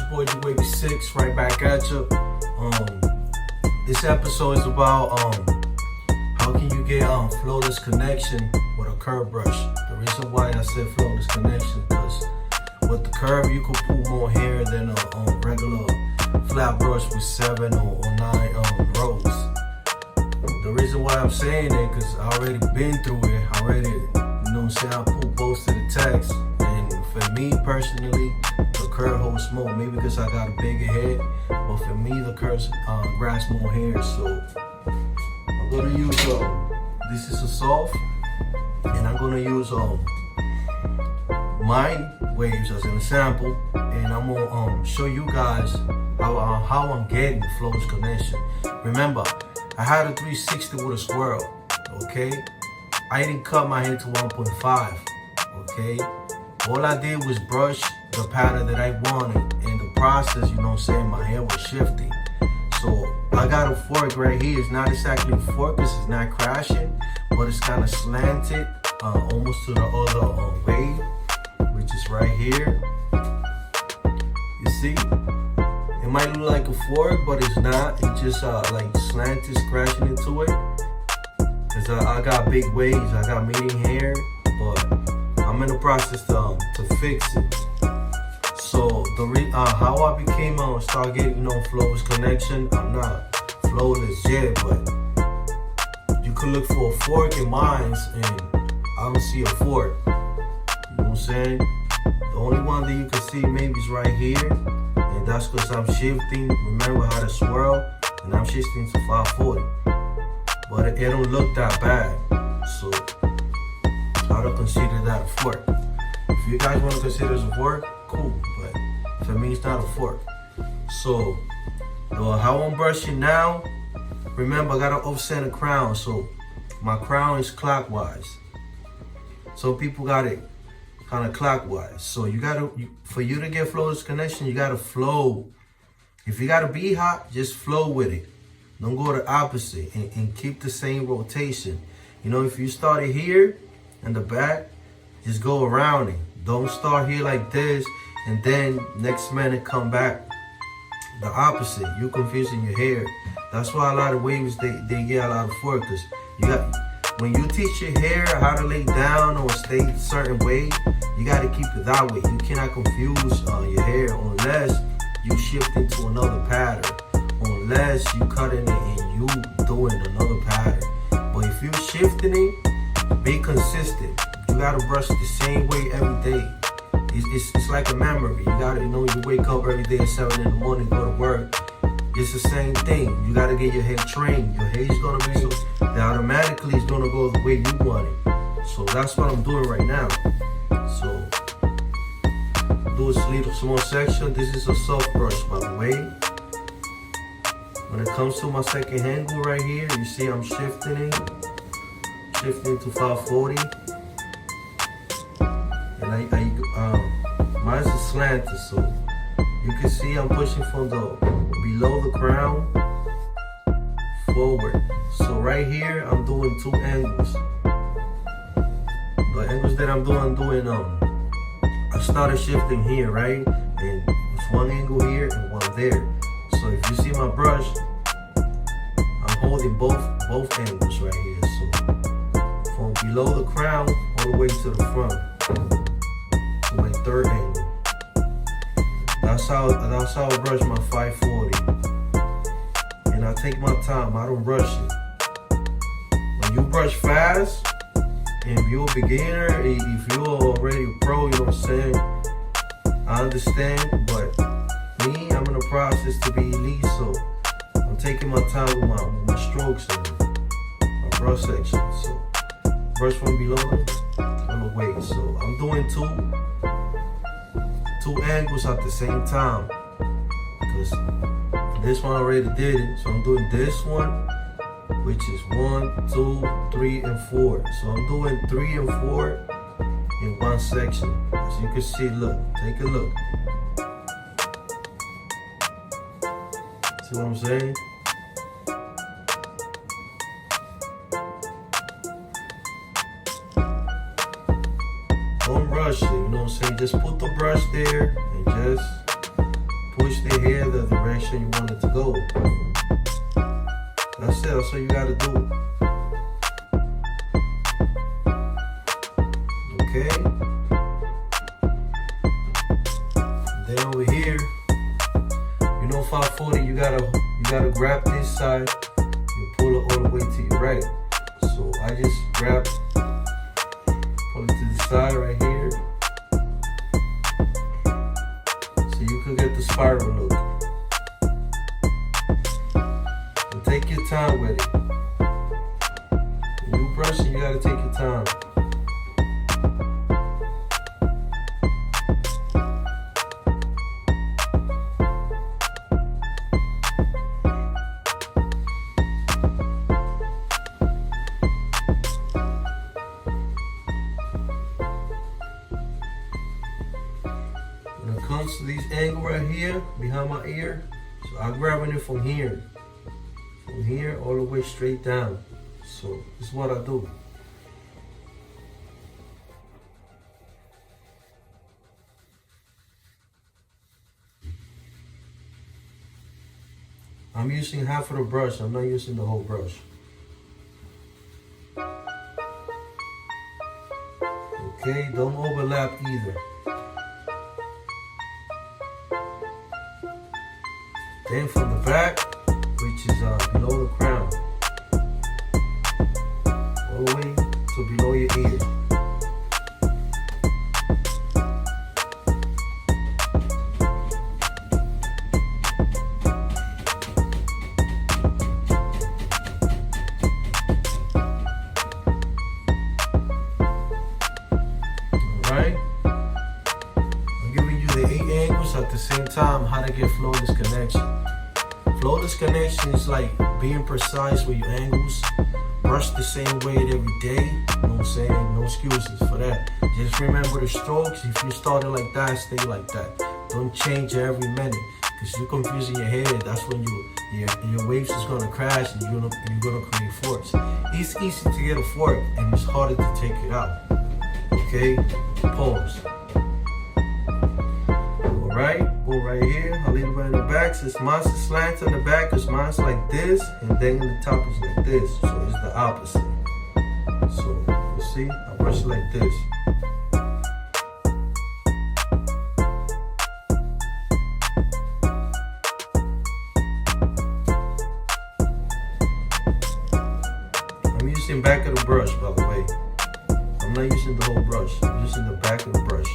boy Waveswith, right back at you. This episode is about how can you get flawless connection with a curve brush. The reason why I said flawless connection, because with the curve you can pull more hair than a regular flat brush with 7 or 9 rows. The reason why I'm saying it, because I already been through it. I pull both to the text, and for me personally, the curve holds more. Maybe because I got a bigger head, but for me the curve grabs more hair. So I'm gonna use this is a soft, and I'm gonna use my waves as an example, and I'm gonna show you guys how I'm getting the flawless connection. Remember, I had a 360 with a swirl, okay? I didn't cut my hair to 1.5, okay? All I did was brush the pattern that I wanted. In the process, my hair was shifting. So I got a fork right here. It's not exactly a fork because it's not crashing, but it's kind of slanted almost to the other wave, which is right here. You see? It might look like a fork, but it's not. It's just like slanted, scratching into it. Cause I got big waves, I got medium hair, but I'm in the process to fix it. So how I became start getting flawless connection. I'm not flawless yet, but you could look for a fork in mine, and I don't see a fork. You know what I'm saying? The only one that you can see maybe is right here, and that's because I'm shifting. Remember how to swirl, and I'm shifting to 540. But it don't look that bad, so I don't consider that a fork. If you guys want to consider it a fork, cool, but for me it's not a fork. So how I'm brushing now, remember I gotta offset the crown, so my crown is clockwise. Some people got it kind of clockwise, so for you to get flawless connection, you gotta flow. If you got a beehive, just flow with it. Don't go the opposite, and keep the same rotation. If you started here in the back, just go around it. Don't start here like this and then next minute come back the opposite. You're confusing your hair. That's why a lot of waves they get a lot of fork. Cause when you teach your hair how to lay down or stay a certain way, you got to keep it that way. You cannot confuse your hair unless you shift into another pattern. Unless you cutting it and you doing another pattern. But if you shifting it, be consistent. You gotta brush the same way every day. It's like a memory. You gotta, you wake up every day at 7 in the morning, go to work. It's the same thing. You gotta get your hair trained. Your hair is gonna be that automatically is gonna go the way you want it. So that's what I'm doing right now. So do a little small section. This is a soft brush, by the way. When it comes to my second angle right here, you see I'm shifting to 540. And mine's is slanted, so you can see I'm pushing from below the crown forward. So right here, I'm doing 2 angles. The angles that I'm doing, I started shifting here, right? And it's 1 angle here and 1 there. So if you see my brush, I'm holding both angles right here. So from below the crown all the way to the front, to my 3rd angle. That's how I brush my 540. And I take my time. I don't rush it. When you brush fast, and if you're a beginner, if you're already a pro, you know what I'm saying? I understand, but me, I'm in the process to be elite, so I'm taking my time with my strokes and my brush section. So brush from below on the way. So I'm doing two angles at the same time, because this one already did it. So I'm doing this one, which is 1, 2, 3, and 4. So I'm doing 3 and 4 in one section. As you can see, look, take a look. See what I'm saying? Don't rush it, you know what I'm saying? Just put the brush there and just push the hair the direction you want it to go. That's it. That's all you gotta do. Okay. Then over here, you know 540. You gotta grab this side and pull it all the way to your right. So I just grab, pull it to the side right here, so you can get the spiral look. And take your time with it. When you brushing, you gotta take your time. When it comes to these angles right here, behind my ear, so I'm grabbing it from here all the way straight down. So this is what I do. I'm using half of the brush, I'm not using the whole brush. Okay, don't overlap either. Then from the back, which is below the crown, all the way to below your ear. Alright? I'm giving you the 8 angles at the same time, how to get flawless connection. Flawless connection is like being precise with your angles. Brush the same way every day. You know what I'm saying? No excuses for that. Just remember the strokes. If you started like that, stay like that. Don't change every minute, because you're confusing your head. That's when your waves is gonna crash and you're gonna create forks. It's easy to get a fork and it's harder to take it out. Okay? Pause. Right, go right here, a little bit in the back. Since mine's slant in the back, because mine's like this, and then in the top is like this. So it's the opposite. So you see, I brush it like this. I'm using back of the brush, by the way. I'm not using the whole brush. I'm using the back of the brush.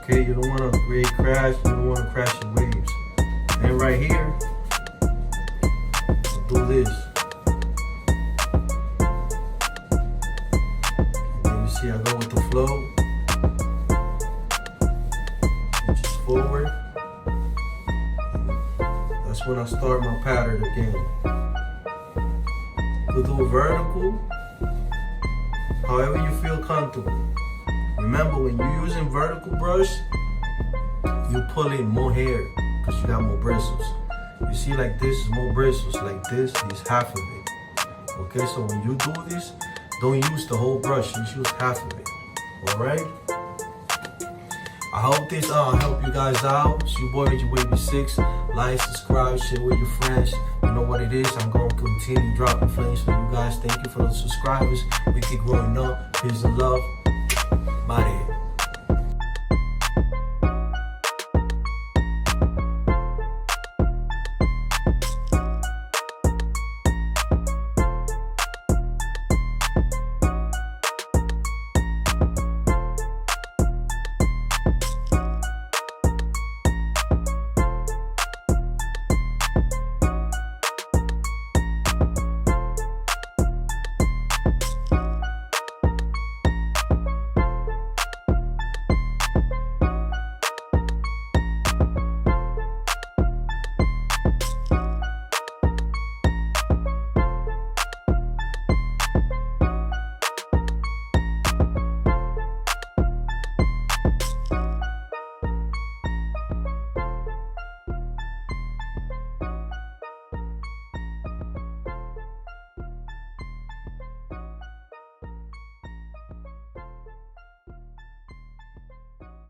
Okay, you don't want to create crash, you don't want to crash your waves. And right here, I'll do this. And then you see I go with the flow. Just forward. That's when I start my pattern again. We'll do a vertical, however you feel comfortable. Remember, when you're using vertical brush, you pull in more hair because you got more bristles. You see, like this is more bristles, like this is half of it. Okay, so when you do this, don't use the whole brush, just use half of it. Alright? I hope this helped you guys out. It's your boy, Waveswith. Like, subscribe, share with your friends. You know what it is. I'm going to continue dropping flames for you guys. Thank you for the subscribers. We keep growing up. Peace and love.